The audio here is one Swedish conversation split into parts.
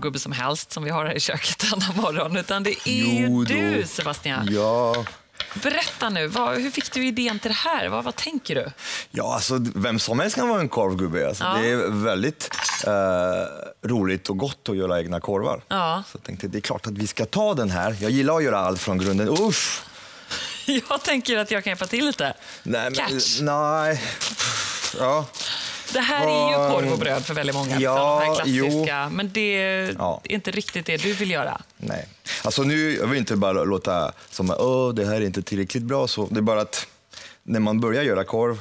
gubbe som helst som vi har här i köket denna morgon, utan det är du, Sebastian. Ja. Berätta nu, hur fick du idén till det här? Vad tänker du? Ja, alltså vem som helst kan vara en korvgubbe. Alltså, det är väldigt roligt och gott att göra egna korvar. Ja. Så jag tänkte, det är klart att vi ska ta den här. Jag gillar att göra allt från grunden. Uff! Jag tänker att jag kan hjälpa till lite. Nej, Catch. Nej. Ja. Det här är ju korv och bröd för väldigt många. Ja, de här klassiska. Men det är inte riktigt det du vill göra. Nej. Alltså nu, jag vill inte bara låta som det här är inte tillräckligt bra. Så det är bara att när man börjar göra korv,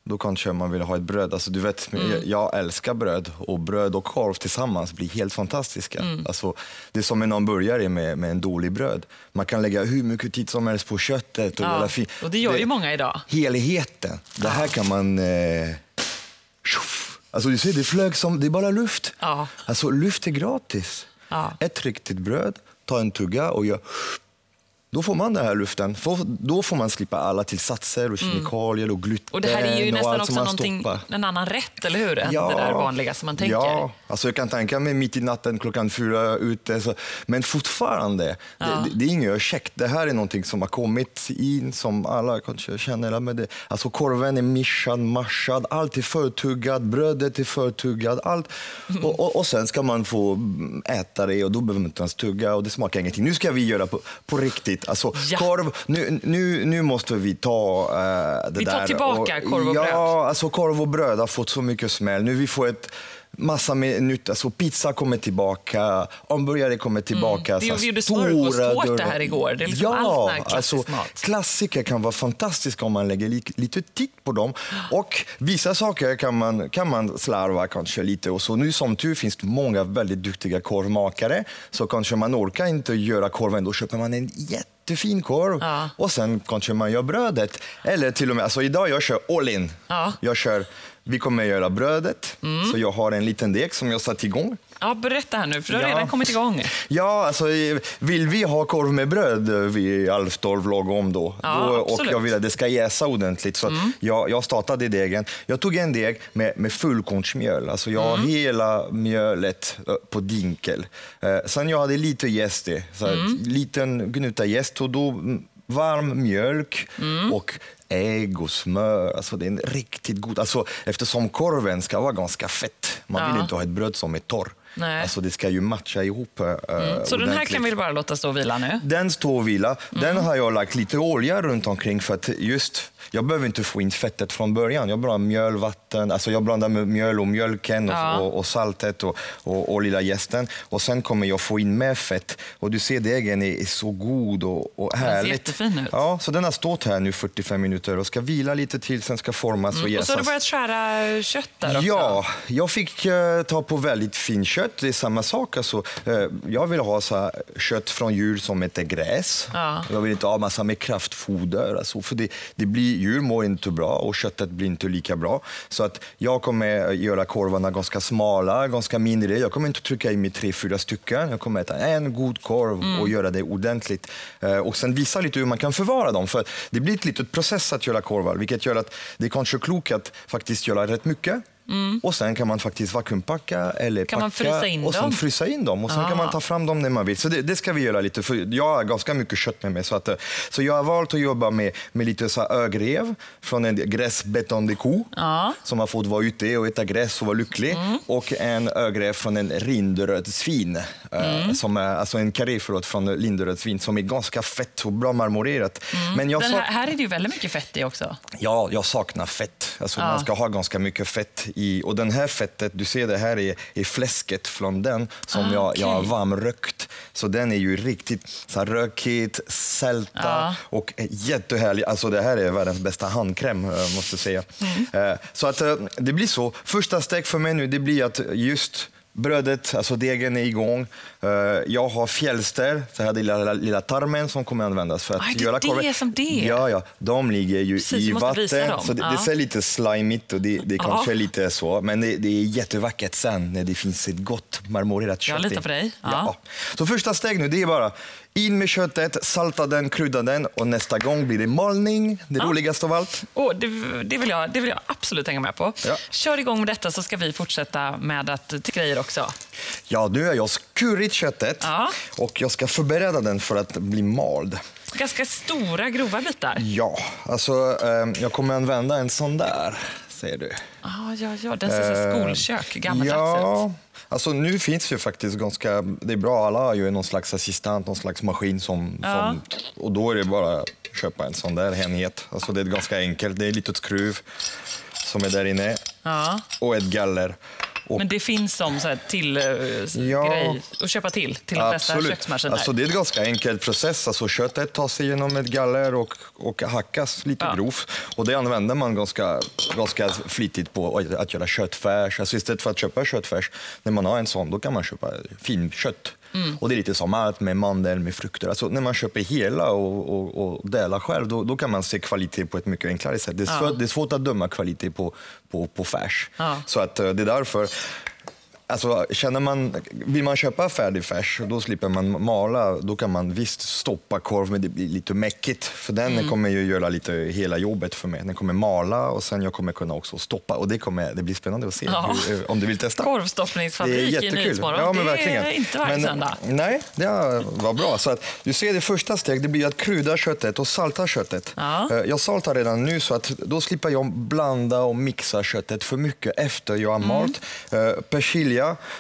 då kanske man vill ha ett bröd. Alltså, du vet, jag älskar bröd. Och bröd och korv tillsammans blir helt fantastiska. Alltså, det är som en hamburgare med en dålig bröd. Man kan lägga hur mycket tid som helst på köttet. Och det gör ju många idag. Helheten. Det här kan man... Alltså du ser, det flög som, det är bara luft. Ja. Alltså luft är gratis. Ja. Ett riktigt bröd, ta en tugga och gör... Då får man den här luften. Då får man slippa alla tillsatser och kemikalier och gluten. Och det här är ju nästan också en annan rätt, eller hur? Än det där vanliga som man tänker. Ja, alltså jag kan tänka mig mitt i natten 4:00 ute. Så. Men fortfarande, det är inget ursäkt. Det här är någonting som har kommit in som alla kanske känner med det. Alltså korven är mashad, allt är förtuggat, brödet är förtuggat, allt. Och sen ska man få äta det och då behöver man inte ens tugga och det smakar ingenting. Nu ska vi göra på riktigt. Alltså, korv, nu måste vi ta det där. Vi tar tillbaka korv och bröd. Ja, alltså korv och bröd har fått så mycket smäll. Nu vi får ett massa med nytt. Alltså pizza kommer tillbaka, hamburgare kommer tillbaka. Vi gjorde smörgåstårta här igår. Det är liksom allt här klassisk mat. Klassiker kan vara fantastiska om man lägger lite titt på dem. Och vissa saker kan man slarva kanske lite. Och så nu som tur finns det många väldigt duktiga korvmakare. Så kanske man orkar inte göra korven. Då köper man en jättefin korv och sen kanske man gör brödet. Eller till och med, alltså idag jag kör all in. Vi kommer göra brödet, så jag har en liten deg som jag satt igång. Ja, berätta här nu, för du har redan kommit igång. Ja, alltså vill vi ha korv med bröd vid 11:30 lagom då. Och jag vill att det ska jäsa ordentligt. Så jag startade degen. Jag tog en deg med fullkornsmjöl. Alltså jag har hela mjölet på dinkel. Sen jag hade lite jäst i. Liten gnutta jäst och då varm mjölk och ägg och smör. Alltså det är en riktigt god. Alltså eftersom korven ska vara ganska fett. Man vill inte ha ett bröd som är torr. Nej. Alltså det ska ju matcha ihop. Så den här kan vi bara låta stå och vila nu? Den står och vila. Den har jag lagt lite olja runt omkring för att jag behöver inte få in fettet från början. Jag blandar mjöl, vatten, alltså jag blandar med mjöl och mjölken och saltet och lilla jästen. Och sen kommer jag få in mer fett. Och du ser, degen är så god och härligt. Den ser jättefin ut. Ja, så den har stått här nu 45 minuter och ska vila lite till, sen ska formas och jäsas. Och så har du börjat skära kött där också? Ja, jag fick ta på väldigt fin kött. Det är samma sak. Alltså, jag vill ha så kött från djur som äter gräs. Jag vill inte ha massa med kraftfoder. Alltså, för djur mår inte bra och köttet blir inte lika bra. Så att jag kommer göra korvarna ganska smala, ganska mindre. Jag kommer inte trycka i mig 3-4 stycken. Jag kommer äta en god korv och göra det ordentligt. Och sen visa lite hur man kan förvara dem. För det blir ett litet process att göra korvar, vilket gör att det är kanske klokt att faktiskt göra rätt mycket. Och sen kan man faktiskt vakuumpacka eller kan packa och sen frysa in dem och sen kan man ta fram dem när man vill. Så det ska vi göra lite, för jag har ganska mycket kött med mig. Så jag har valt att jobba med lite så här ögrev från en gräsbetande ko som har fått vara ute och äta gräs och vara lycklig. Och en ögrev från en lindrödsvin som är alltså en karré från lindrödsvin som är ganska fett och bra marmorerat. Men här är det ju väldigt mycket fett i också. Ja, jag saknar fett. Alltså man ska ha ganska mycket fett i. Och den här fettet, du ser det här är fläsket från den som jag har varmrökt. Så den är ju riktigt så här rökigt, sälta och jättehärlig. Alltså det här är världens bästa handkräm, måste jag säga. Så att det blir så. Första steg för mig nu, det blir att just brödet, alltså degen är igång. Jag har fjällster, så här lilla tarmen som kommer användas för att göra korv. Det är som det. Ja, de ligger ju i vatten. Så det ser lite slimigt och det kanske är lite så. Men det är jättevackert sen när det finns ett gott marmorerat kött. Jag litar på dig. Ja. Så första steg nu, det är bara in med köttet, salta den, krydda den och nästa gång blir det malning, det roligaste av allt. Det vill jag absolut hänga med på. Ja. Kör igång med detta så ska vi fortsätta med att till grejer också. också. Ja, nu har jag skurit köttet och jag ska förbereda den för att bli mald. Ganska stora, grova bitar. Ja, alltså jag kommer använda en sån där, ser du. Ja, den ser så skolkök, gammaldags ut. Alltså nu finns ju faktiskt ganska, det är bra, alla har ju någon slags assistent, någon slags maskin som och då är det bara att köpa en sån där enhet. Alltså det är ganska enkelt, det är ett litet skruv som är där inne och ett galler. Men det finns som så här till grej att köpa till de flesta köksmaskiner. Alltså det är en ganska enkel process. Alltså köttet tas sig genom ett galler och hackas lite grovt. Och det använder man ganska flitigt på att göra köttfärs. Alltså istället för att köpa köttfärs, när man har en sån, då kan man köpa fin kött. Och det är lite som allt med mandel, med frukter. Alltså när man köper hela och delar själv, då kan man se kvalitet på ett mycket enklare sätt. Det är svårt att döma kvalitet på färs. Så att det är därför. Alltså, vill man köpa färdig färs, då slipper man mala. Då kan man visst stoppa korv, men det blir lite mäckigt. För den kommer ju göra lite hela jobbet för mig. Den kommer mala och sen jag kommer kunna också stoppa. Och det blir spännande att se om du vill testa. Korvstoppningsfabrik i Nyhetsmorgon. Ja, men det verkligen. Är inte varje söndag. Nej, det var bra. Så att, du ser det första steg, det blir att krydda köttet och salta köttet. Jag saltar redan nu så att då slipper jag blanda och mixa köttet för mycket efter jag har malt. Persilja.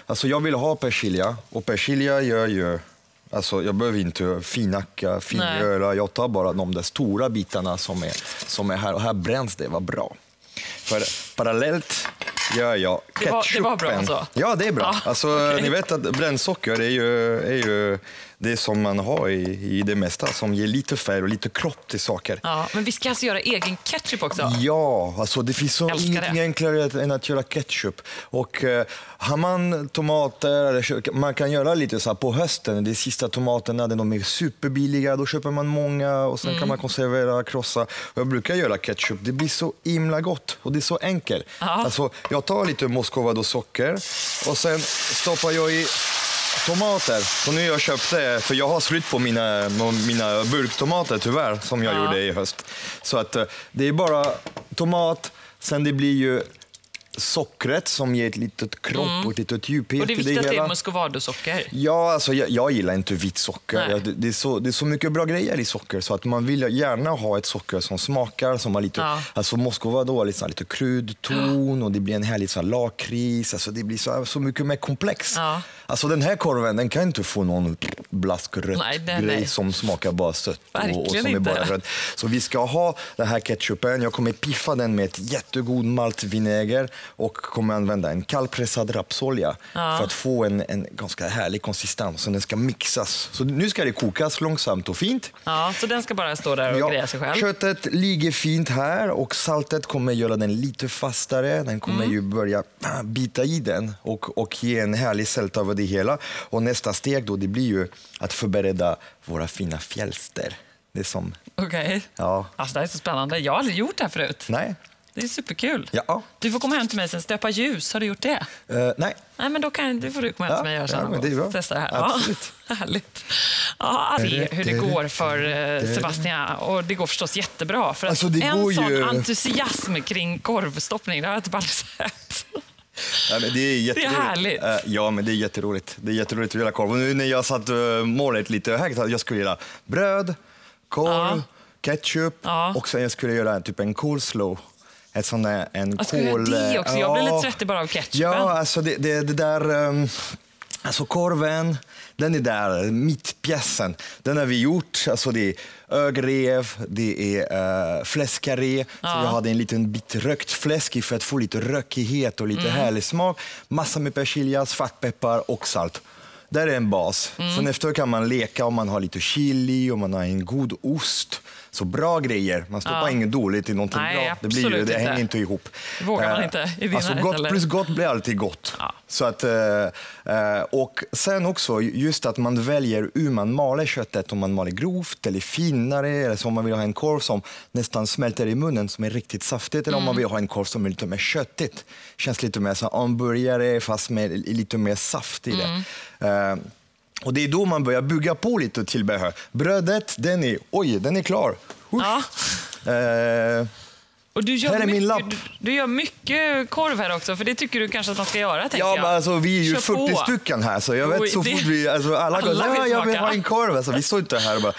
Alltså jag vill ha persilja och persilja gör ju, alltså jag behöver inte fingöra, jag tar bara de där stora bitarna som är här och här bränns det, var bra. För parallellt gör jag ketchupen. Det var bra alltså? Ja, det är bra. Alltså, ni vet att brännsocker är ju det som man har i det mesta som ger lite färg och lite kropp till saker. Ja, men vi ska alltså göra egen ketchup också? Ja, alltså det finns så ingenting enklare än att göra ketchup. Och har man tomater, man kan göra lite så här på hösten, de sista tomaterna, de är superbilliga, då köper man många och sen kan man konservera, krossa. Och jag brukar göra ketchup, det blir så himla gott och det är så enkelt. Alltså, jag tar lite Moscovado-socker och sen stoppar jag i tomater. Så nu jag köpte, för jag har slut på mina burktomater tyvärr, som jag gjorde i höst. Så att det är bara tomat, sen det blir ju sockret som ger ett litet kropp och ett litet djuphet. Och det är viktigt att det är Moscovado-socker. Ja, alltså jag gillar inte vitt socker. Det är så mycket bra grejer i socker så att man vill gärna ha ett socker som smakar, som har lite, alltså Moscovado har lite kryddton och det blir en härlig så här lakrits. Alltså det blir så mycket mer komplex. Alltså den här korven, den kan inte få någon blaskrött grej som smakar bara sött och som är bara röd. Så vi ska ha den här ketchupen. Jag kommer piffa den med ett jättegod maltvinäger och kommer använda en kallpressad rapsolja för att få en ganska härlig konsistens. Så den ska mixas. Så nu ska det kokas långsamt och fint. Ja, så den ska bara stå där och greja sig själv. Köttet ligger fint här och saltet kommer göra den lite fastare. Den kommer ju börja bita i den och ge en härlig sälta över det hela. Och nästa steg då, det blir ju att förbereda våra fina fjälster. Det är som... Okej. Ja. Alltså det här är så spännande. Jag har aldrig gjort det här förut. Nej. Det är superkul. Ja. Du får komma hem till mig sen, stöpa ljus. Har du gjort det? Nej. Nej, men då får du komma hem till mig och göra sen. Men det är bra. Testa det här. Absolut. Ja, härligt. Ja, se hur det går för Sebastian. Och det går förstås jättebra. För alltså, en sån entusiasm kring korvstoppning, det har jag inte bara sett. Ja, men det är härligt. Ja, men det är jätteroligt. Det är jätteroligt att göra korv. Och nu när jag satt målet lite högt, jag skulle göra bröd, korv, ketchup och sen jag skulle göra typ en coleslaw. Ett sånt där, det också? Jag blir lite trött bara av ketchupen. Ja, alltså det där... Alltså korven, den är där, mittpjäsen. Den har vi gjort. Alltså det är ögrev, det är fläskkarré. Så jag hade en liten bit rökt fläsk för att få lite rökighet och lite härlig smak. Massa med persilja, svartpeppar och salt. Där är en bas. Sen efter kan man leka om man har lite chili, om man har en god ost. Så bra grejer. Man stoppar inget dåligt i någonting bra. Det hänger inte ihop. Vågar man inte i din alltså gott plus gott blir alltid gott. Så att, och sen också just att man väljer hur man maler köttet. Om man maler grovt eller finare. Eller så om man vill ha en korv som nästan smälter i munnen, som är riktigt saftigt. Eller om man vill ha en korv som är lite mer köttigt. Känns lite mer som hamburgare fast med lite mer saft i det. Och det är då man börjar bygga på lite tillbehör. Brödet, den är klar. Och du gör här är min lapp. Du gör mycket korv här också, för det tycker du kanske att man ska göra, tänker jag. Men alltså, vi är ju Kör 40 på. stycken här, så jag vet Oj, så fort vi... Alltså, alla går, vill jag vill smaka. ha en korv. Alltså, vi står inte här och bara...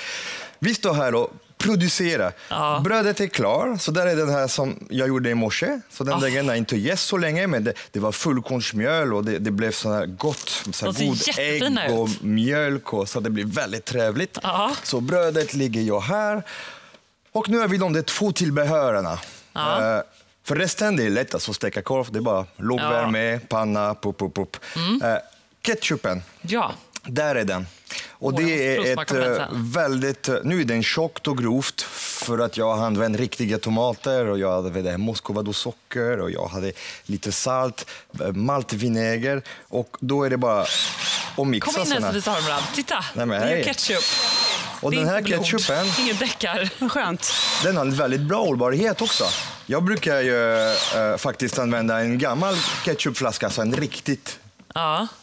Vi står här och producerar. Ja. Brödet är klar, så där är den här som jag gjorde i morse. Så den degen är inte jäst så länge, men det var fullkornsmjöl och det blev så här gott, så här god ägg och mjölk, och så det blir väldigt trevligt. Ja. Så brödet ligger jag här. Och nu är vi de 2 tillbehörerna. Ja. För resten det är lätt att steka korv, det är bara lågvärme, panna, pop. Ketchupen, där är den. Och det är ett väldigt... Nu är den tjockt och grovt för att jag har använt riktiga tomater och jag hade muscovado-socker och jag hade lite salt, maltvinäger, och då är det bara att mixa. Kom in här, Sofie Sarenbrant. Titta, det är ketchup. Och den här ketchupen, ingen däckar. Vad skönt. Den har en väldigt bra hållbarhet också. Jag brukar ju faktiskt använda en gammal ketchupflaska, så en riktigt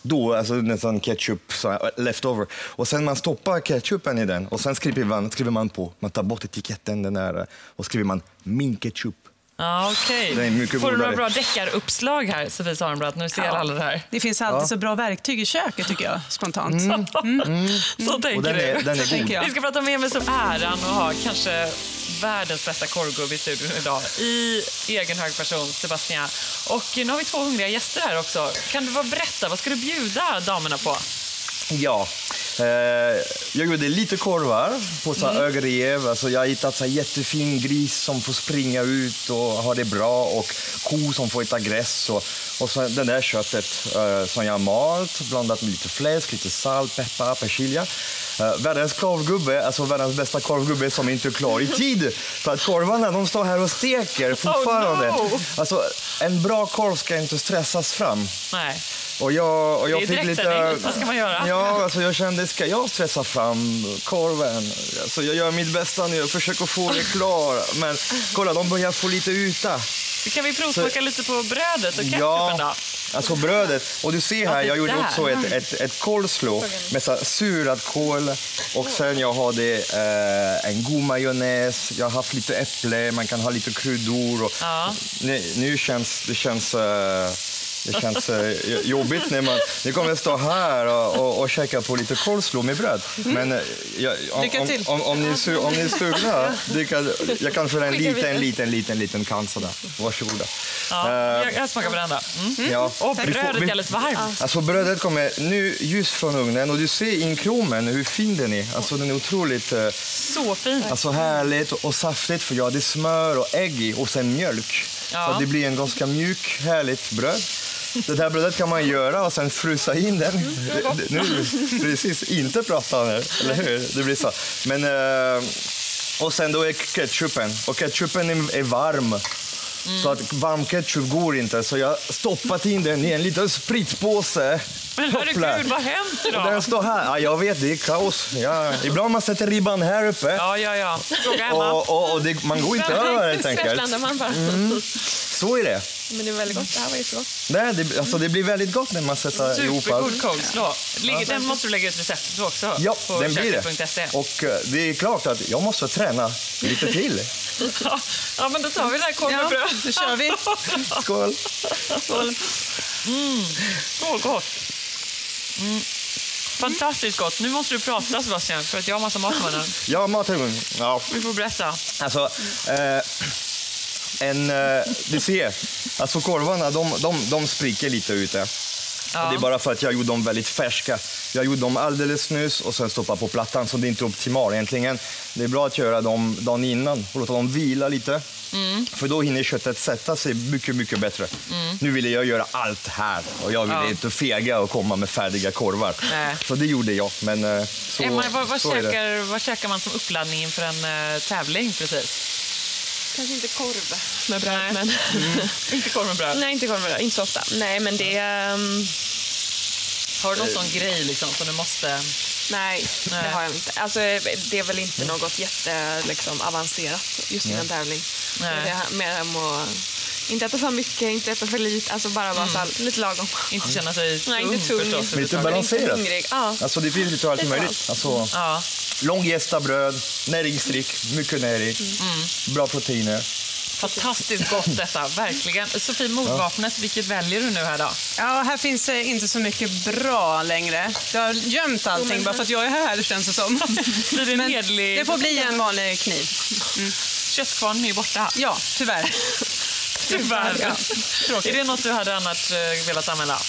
då, alltså nästan ketchup leftover. Och sen man stoppar ketchupen i den och sen skriver man på, man tar bort etiketten den där, och skriver man min ketchup. Okej. Får du några bra deckaruppslag här, Sofie Sarenbrant, när du ser alla det här? Det finns alltid så bra verktyg i köket, tycker jag, spontant. Så tänker du. Den är god. Vi ska prata med mig som äran och ha kanske världens bästa korvgubbe i studion idag, i egen hög person, Sebastian. Och nu har vi 2 hungriga gäster här också. Kan du berätta, vad ska du bjuda damerna på? Ja, jag gjorde lite korvar på ögrev. Alltså jag har hittat så jättefin gris som får springa ut och ha det bra, och ko som får äta gräs, och så den där köttet som jag har malt, blandat med lite fläsk, lite salt, peppar, persilja. Världens korvgubbe, alltså världens bästa korvgubbe som inte är klar i tid. För att korvarna, de står här och steker fortfarande. Alltså en bra korv ska inte stressas fram. Nej. Och jag fick lite... Vad ska man göra? Ja, alltså jag kände, ska jag stressa fram korven? Alltså jag gör mitt bästa nu, jag försöker få det klar. Men kolla, de börjar få lite yta. Kan vi provsmaka lite på brödet och ketchupen då? Alltså brödet. Och du ser här, jag gjorde också ett kolslå med så surad kål. Och sen jag hade en god majonnäs. Jag har haft lite äpple, man kan ha lite kryddor. Och nu känns det känns jobbigt när man... Nu kommer jag stå här och käka på lite kolslå med bröd. Men om ni är sugna, jag kan få en liten kant sådär. Varsågoda. Jag smakar på den då. Och brödet är alldeles varmt. Alltså brödet kommer nu just från ugnen, och du ser inkromen hur fin den är. Alltså den är otroligt... Så fin. Alltså härligt och saftigt, för jag hade smör och ägg i och sen mjölk. Så det blir en ganska mjuk, härligt bröd. Det här brödet kan man göra och sen frysa in den. Nu precis inte prata nu, eller hur? Det blir så. Men och sen då är ketchupen, och ketchupen är varm. Så att varm ketchup går inte, så jag stoppat in den i en liten spritpåse. Men herregud, vad hänt idag? Den står här. Jag vet, det är kaos. Ibland man sätter ribban här uppe. Ja. Fråga Emma. Och man går inte över helt enkelt. Man bara. Så är det. Men det är väldigt gott. Det här var jättegott. Nej, det blir väldigt gott när man sätter ihop allt. Supergod coleslaw. Den måste du lägga ut receptet också. Ja, på den blir köket.se. Och det är klart att jag måste träna lite till. Ja, men då tar vi den här korv med bröd. Då kör vi. Skål. Skål. Så gott. Fantastiskt gott. Nu måste du prata, Sebastian, för att jag har massa mat i munnen. Ja, maten. Ja. Vi får berätta. Alltså, du ser, alltså korvarna, de spricker lite ute. Ja. Det är bara för att jag gjorde dem väldigt färska. Jag gjorde dem alldeles nyss och sen stoppade på plattan, så det är inte optimalt egentligen. Det är bra att göra dem dagen innan och låta dem vila lite. För då hinner köttet sätta sig mycket, mycket bättre. Nu ville jag göra allt här och jag ville inte fega och komma med färdiga korvar. Så det gjorde jag. Men, så, Emma, vad käkar man som uppladdning inför en tävling precis? Kanske inte korv med bröd, men... Inte korv med bröd? Nej, inte korv med bröd. Inte så ofta. Nej, men det... Har du någon sån grej liksom, som du måste... Nej, det har jag inte. Alltså, det är väl inte något avancerat just i en tävling. Det är mer om att inte äta för mycket, inte äta för lite. Alltså bara vara lite lagom. Inte känna sig tung. Nej, inte tung. Men lite balanserat. Alltså det finns lite allt möjligt. Alltså, långjästa bröd, näringsrik, mycket näring, bra proteiner. Fantastiskt gott detta, verkligen. Sofie, mordvapnet, vilket väljer du nu här då? Ja, här finns det inte så mycket bra längre. Jag har gömt allting bara för att jag är här, känns det som. Men det får bli en vanlig kniv. Köttkvarnen är ju borta. Ja, tyvärr. Tyvärr. Ja, är det något du hade annars velat använda?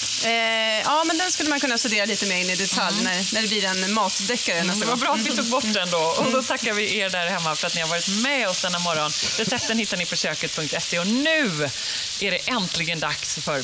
Ja, men den skulle man kunna studera lite mer in i detalj när det blir en matdeckare nästa Det var bra att vi tog bort den då. Och då tackar vi er där hemma för att ni har varit med oss denna morgon. Recepten hittar ni på köket.se och nu är det äntligen dags för